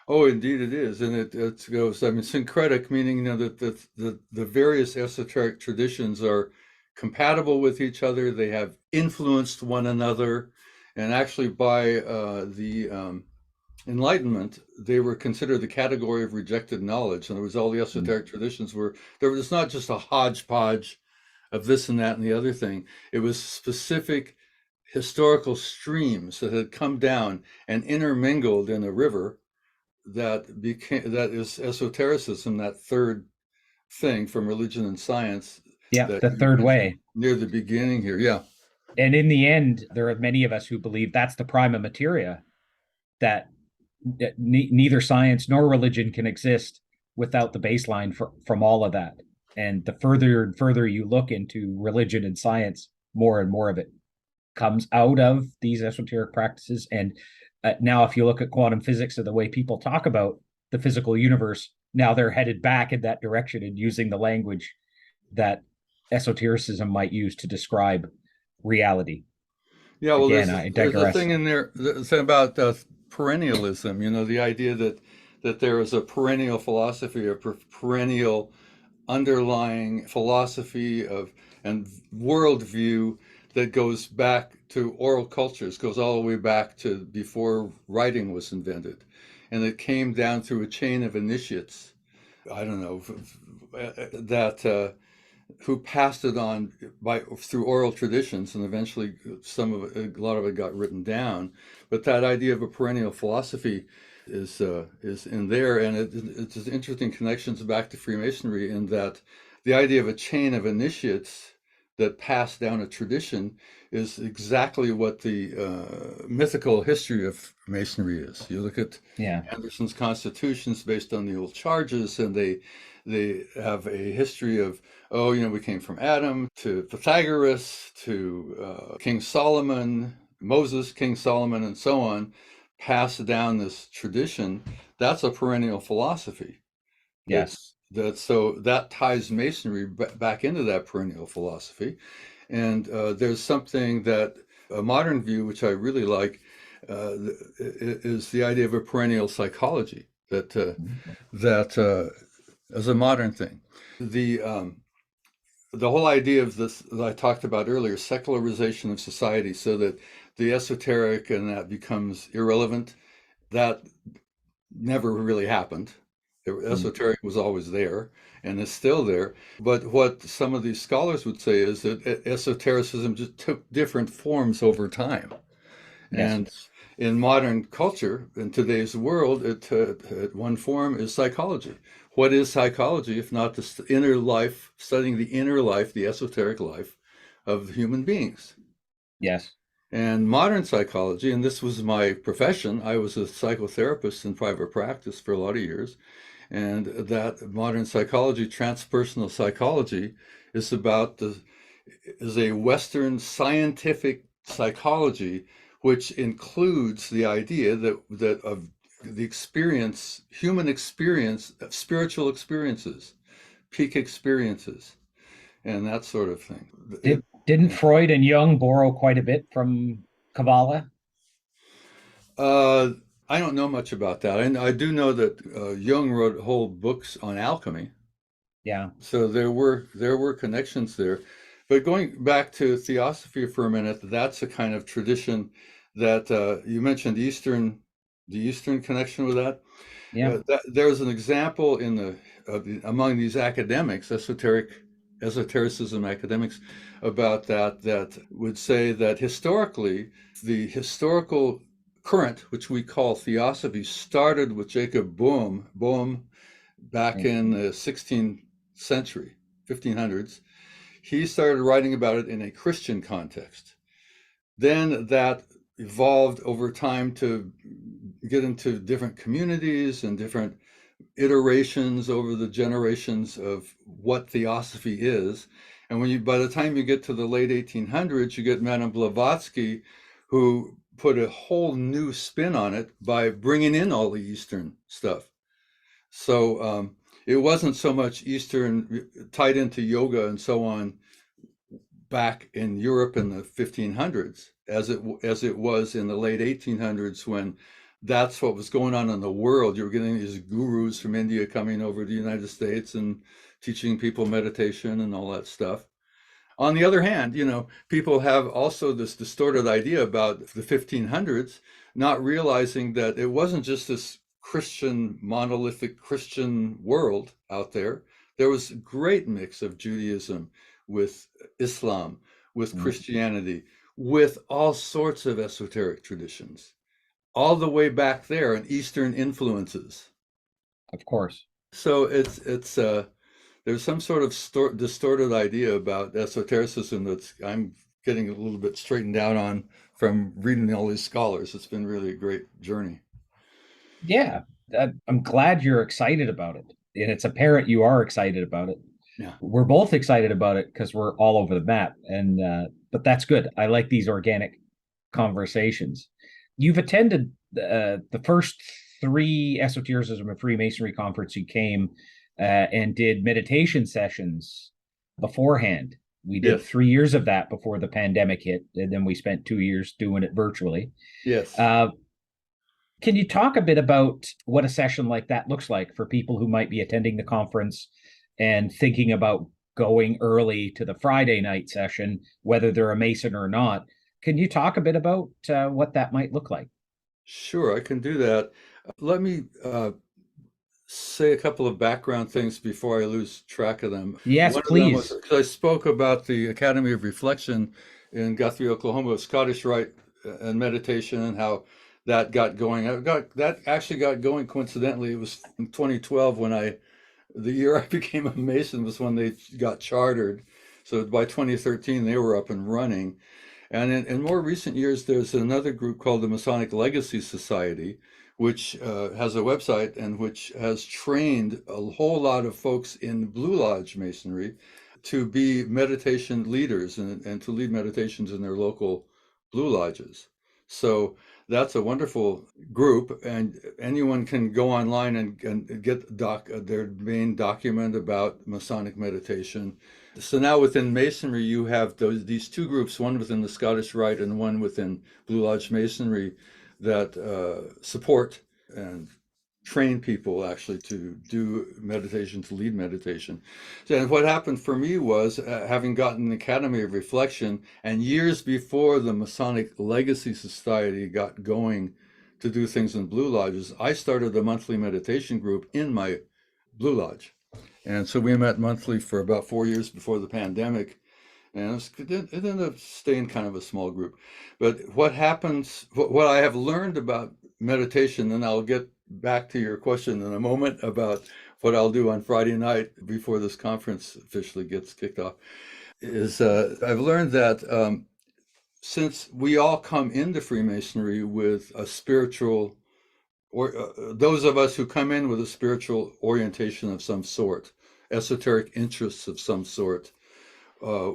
Oh, indeed it is. And it goes, I mean, syncretic, meaning, that the various esoteric traditions are compatible with each other. They have influenced one another. And actually, by the Enlightenment, they were considered the category of rejected knowledge. In other words, all the esoteric traditions there was not just a hodgepodge of this and that and the other thing. It was specific historical streams that had come down and intermingled in a river that is esotericism, that third thing from religion and science. Yeah, the third way. Near the beginning here, yeah. And in the end, there are many of us who believe that's the prima materia, that neither science nor religion can exist without the baseline from all of that. And the further and further you look into religion and science, more and more of it comes out of these esoteric practices. And now, if you look at quantum physics and the way people talk about the physical universe, now they're headed back in that direction and using the language that esotericism might use to describe reality. Yeah, well, Again, I there's a digress. thing in there that's about perennialism. You know, the idea that there is a perennial philosophy, a perennial underlying philosophy of and worldview that goes back to oral cultures, goes all the way back to before writing was invented, and it came down through a chain of initiates. I don't know that who passed it on through oral traditions, and eventually a lot of it got written down. But that idea of a perennial philosophy is in there, and it's interesting connections back to Freemasonry in that the idea of a chain of initiates that pass down a tradition is exactly what the mythical history of Masonry is. You look at Anderson's constitutions based on the old charges, and they have a history of, oh, you know, we came from Adam to Pythagoras to King Solomon, Moses, King Solomon, and so on, pass down this tradition. That's a perennial philosophy. Yes. So that ties Masonry back into that perennial philosophy. And there's something that a modern view, which I really like, is the idea of a perennial psychology that as a modern thing. The whole idea of this that I talked about earlier, secularization of society, so that the esoteric and that becomes irrelevant, that never really happened. Esoteric was always there and is still there. But what some of these scholars would say is that esotericism just took different forms over time. Yes. And in modern culture, in today's world, one form is psychology. What is psychology if not the inner life, studying the inner life, the esoteric life of human beings? Yes. And modern psychology, and this was my profession, I was a psychotherapist in private practice for a lot of years, and that modern psychology, transpersonal psychology, is a Western scientific psychology, which includes the idea that of the experience, human experience, spiritual experiences, peak experiences, and that sort of thing. Didn't Freud and Jung borrow quite a bit from Kabbalah? Uh, I don't know much about that. I do know that Jung wrote whole books on alchemy. Yeah. So there were connections there. But going back to theosophy for a minute, that's a kind of tradition that you mentioned the Eastern connection with that. Yeah. There's an example in among these academics, esotericism academics, about that would say that historically, the historical current, which we call theosophy, started with Jacob Boehm back in the 16th century, 1500s. He started writing about it in a Christian context. Then that evolved over time to get into different communities and different iterations over the generations of what theosophy is. And by the time you get to the late 1800s, you get Madame Blavatsky, who put a whole new spin on it by bringing in all the Eastern stuff. So it wasn't so much Eastern tied into yoga and so on back in Europe in the 1500s as it was in the late 1800s, when that's what was going on in the world. You were getting these gurus from India coming over to the United States and teaching people meditation and all that stuff. On the other hand, you know, people have also this distorted idea about the 1500s, not realizing that it wasn't just this Christian, monolithic Christian world out there. There was a great mix of Judaism with Islam, with Christianity, with all sorts of esoteric traditions, all the way back there, and Eastern influences. Of course. So there's some sort of distorted idea about esotericism that's I'm getting a little bit straightened out on from reading all these scholars. It's been really a great journey. Yeah. I'm glad you're excited about it. And it's apparent you are excited about it. Yeah. We're both excited about it because we're all over the map, and but that's good. I like these organic conversations. You've attended the first three Esotericism and Freemasonry conference. You came and did meditation sessions beforehand. We did Yes. 3 years of that before the pandemic hit, and then we spent 2 years doing it virtually. Yes. Uh, can you talk a bit about what a session like that looks like for people who might be attending the conference and thinking about going early to the Friday night session, whether they're a Mason or not? Can you talk a bit about what that might look like? Sure, I can do that. Let me say a couple of background things before I lose track of them. Yes, One of them was please. because I spoke about the Academy of Reflection in Guthrie, Oklahoma, Scottish Rite and meditation, and how that got going. That actually got going coincidentally. It was in 2012 when the year I became a Mason was when they got chartered. So by 2013 they were up and running. And in more recent years, there's another group called the Masonic Legacy Society, which has a website and which has trained a whole lot of folks in Blue Lodge Masonry to be meditation leaders and to lead meditations in their local Blue Lodges. So that's a wonderful group, and anyone can go online and get their main document about Masonic meditation. So now within Masonry, you have these two groups, one within the Scottish Rite and one within Blue Lodge Masonry, that support and train people actually to do meditation, to lead meditation. And what happened for me was having gotten the Academy of Reflection, and years before the Masonic Legacy Society got going to do things in Blue Lodges, I started a monthly meditation group in my Blue Lodge. And so we met monthly for about 4 years before the pandemic. And it ended up staying kind of a small group. But what happens, what I have learned about meditation, and I'll get back to your question in a moment about what I'll do on Friday night before this conference officially gets kicked off, is I've learned that since we all come into Freemasonry with a spiritual, or those of us who come in with a spiritual orientation of some sort, esoteric interests of some sort,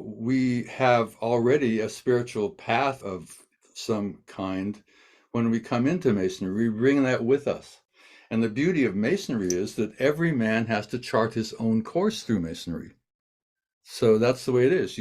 we have already a spiritual path of some kind when we come into Masonry. We bring that with us. And the beauty of Masonry is that every man has to chart his own course through Masonry. So that's the way it is.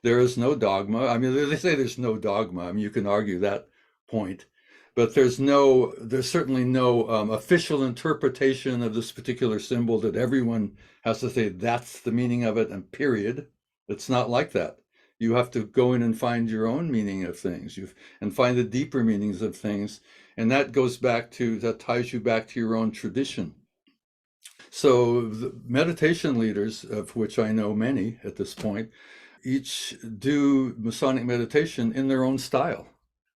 There is no dogma. I mean, they say there's no dogma. I mean, you can argue that point, but there's certainly no official interpretation of this particular symbol that everyone has to say that's the meaning of it and period. It's not like that. You have to go in and find your own meaning of things, and find the deeper meanings of things, and that ties you back to your own tradition. So the meditation leaders, of which I know many at this point, each do Masonic meditation in their own style,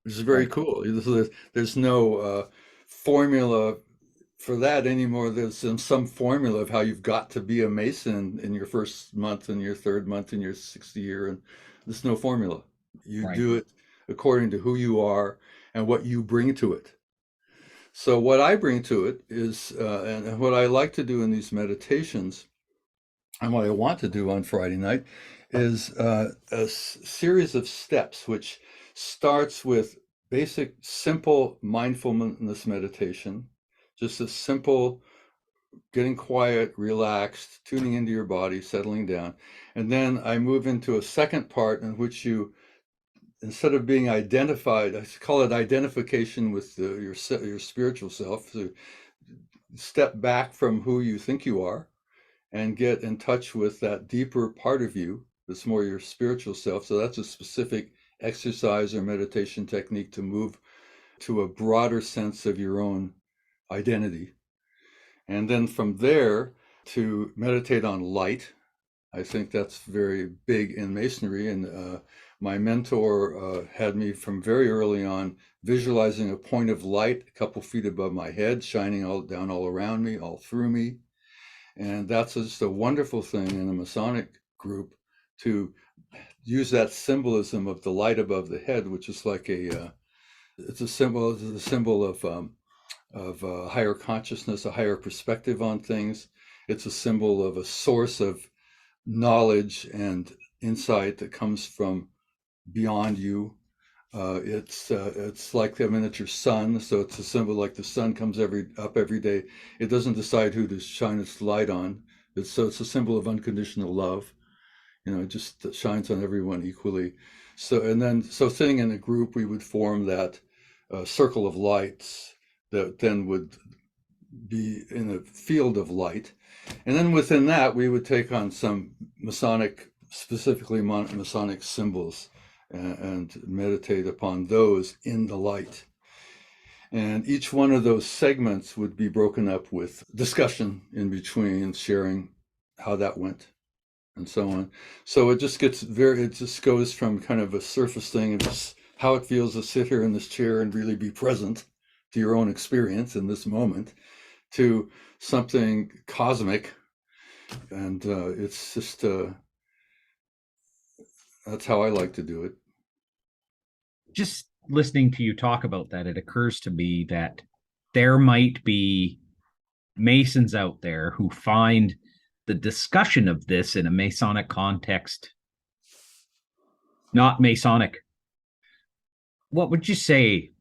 which is very Right. cool. There's no formula for that anymore. There's some formula of how you've got to be a Mason in your first month and your third month and your sixth year, and there's no formula. You Right. do it according to who you are and what you bring to it. So what I bring to it is, and what I like to do in these meditations, and what I want to do on Friday night, is a series of steps, which starts with basic, simple mindfulness meditation, just a simple getting quiet, relaxed, tuning into your body, settling down. And then I move into a second part in which you, instead of being identified, I call it identification with your spiritual self. So step back from who you think you are and get in touch with that deeper part of you that's more your spiritual self. So that's a specific exercise or meditation technique to move to a broader sense of your own identity. And then from there to meditate on light. I think that's very big in Masonry. And my mentor had me from very early on visualizing a point of light a couple feet above my head, shining all around me, all through me. And that's just a wonderful thing in a Masonic group to use that symbolism of the light above the head, which is like it's a symbol of higher consciousness, a higher perspective on things. It's a symbol of a source of knowledge and insight that comes from beyond you. It's like a miniature sun, so it's a symbol like the sun comes up every day. It doesn't decide who to shine its light on. It's a symbol of unconditional love. It just shines on everyone equally. So sitting in a group, we would form that circle of lights that then would be in a field of light. And then within that, we would take on some Masonic, specifically Masonic symbols, and meditate upon those in the light. And each one of those segments would be broken up with discussion in between, sharing how that went and so on. So it just goes from kind of a surface thing of just how it feels to sit here in this chair and really be present to your own experience in this moment, to something cosmic. And it's just, that's how I like to do it. Just listening to you talk about that, it occurs to me that there might be Masons out there who find the discussion of this in a Masonic context not Masonic. What would you say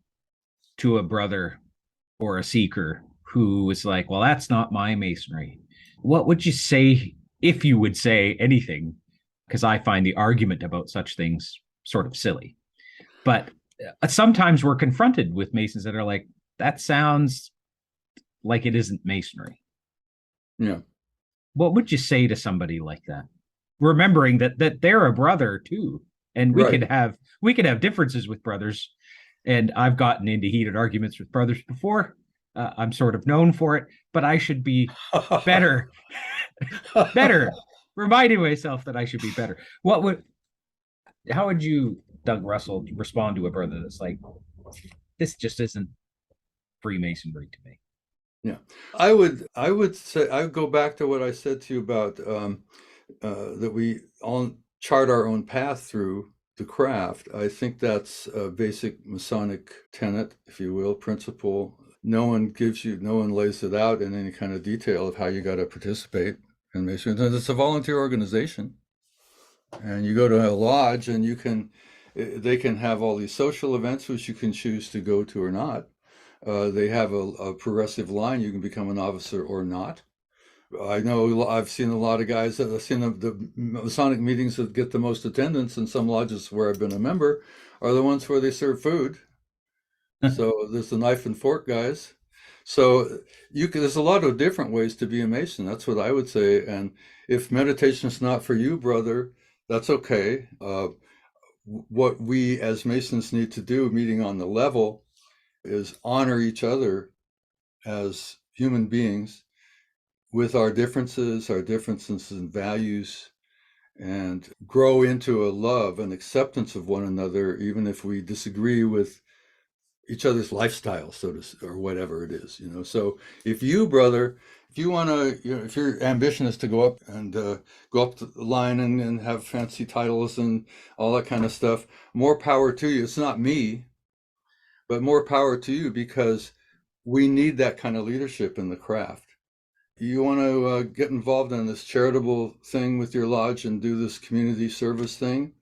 to a brother or a seeker who was like, well, that's not my Masonry? What would you say, if you would say anything? Because I find the argument about such things sort of silly. But sometimes we're confronted with Masons that are like, that sounds like it isn't Masonry. Yeah. What would you say to somebody like that? Remembering that they're a brother too. And we Right. could have differences with brothers. And I've gotten into heated arguments with brothers before. I'm sort of known for it, but I should be better. Reminding myself that I should be better. How would you, Doug Russel, respond to a brother that's like, this just isn't Freemasonry to me? Yeah, I would say, I would go back to what I said to you about that we all chart our own path through the craft. I think that's a basic Masonic tenet, if you will, principle. No one lays it out in any kind of detail of how you got to participate in Masonry. It's a volunteer organization, and you go to a lodge, and they can have all these social events which you can choose to go to or not. They have a progressive line. You can become an officer or not. I know I've seen a lot of guys that I've seen the Masonic meetings that get the most attendance in some lodges where I've been a member are the ones where they serve food. So there's the knife and fork guys. So there's a lot of different ways to be a Mason. That's what I would say. And if meditation is not for you, brother, that's okay. What we as Masons need to do, meeting on the level, is honor each other as human beings with our differences in values, and grow into a love and acceptance of one another, even if we disagree with each other's lifestyle, or whatever it is, So if you, brother, if you want to, if your ambition is to go up the line and have fancy titles and all that kind of stuff, more power to you. It's not me, but more power to you, because we need that kind of leadership in the craft. You want to get involved in this charitable thing with your lodge and do this community service thing?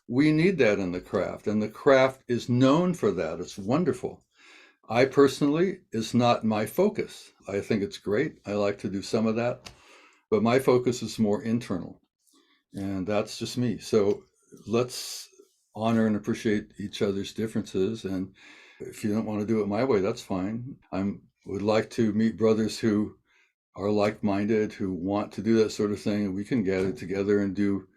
We need that in the craft, and the craft is known for that. It's wonderful. I personally, it's not my focus. I think it's great. I like to do some of that, but my focus is more internal, and that's just me. So let's honor and appreciate each other's differences, and if you don't want to do it my way, that's fine. Would like to meet brothers who are like-minded, who want to do that sort of thing, and we can gather together and do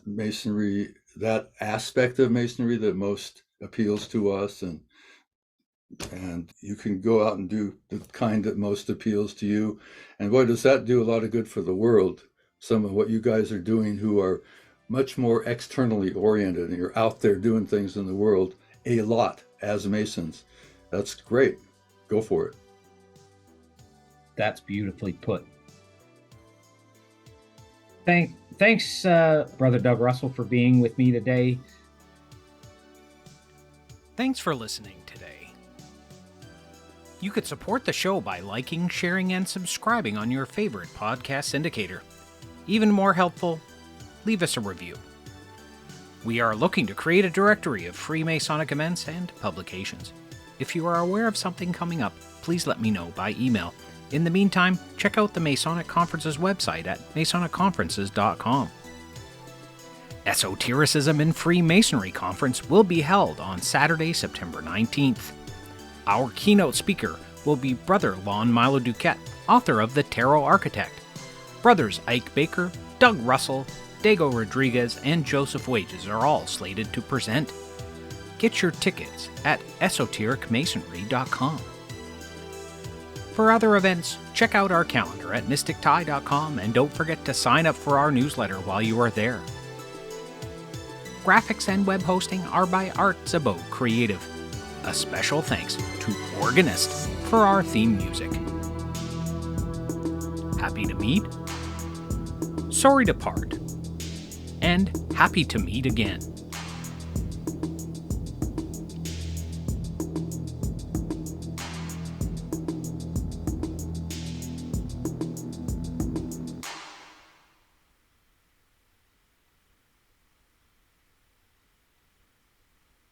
Masonry, that aspect of Masonry that most appeals to us, and you can go out and do the kind that most appeals to you. And boy, does that do a lot of good for the world. Some of what you guys are doing, who are much more externally oriented, and you're out there doing things in the world a lot as Masons. That's great. Go for it. That's beautifully put. Thanks, Brother Doug Russel, for being with me today. Thanks for listening today. You could support the show by liking, sharing, and subscribing on your favorite podcast syndicator. Even more helpful, leave us a review. We are looking to create a directory of Freemasonic events and publications. If you are aware of something coming up, please let me know by email. In the meantime, check out the Masonic Conference's website at masonic.conferences.com. Esotericism and Freemasonry Conference will be held on Saturday, September 19th. Our keynote speaker will be Brother Lon Milo Duquette, author of The Tarot Architect. Brothers Ike Baker, Doug Russell, Dago Rodriguez, and Joseph Wages are all slated to present. Get your tickets at esotericmasonry.com. For other events, check out our calendar at mystictie.com and don't forget to sign up for our newsletter while you are there. Graphics and web hosting are by Art Zabot Creative. A special thanks to Organist for our theme music. Happy to meet, sorry to part, and happy to meet again.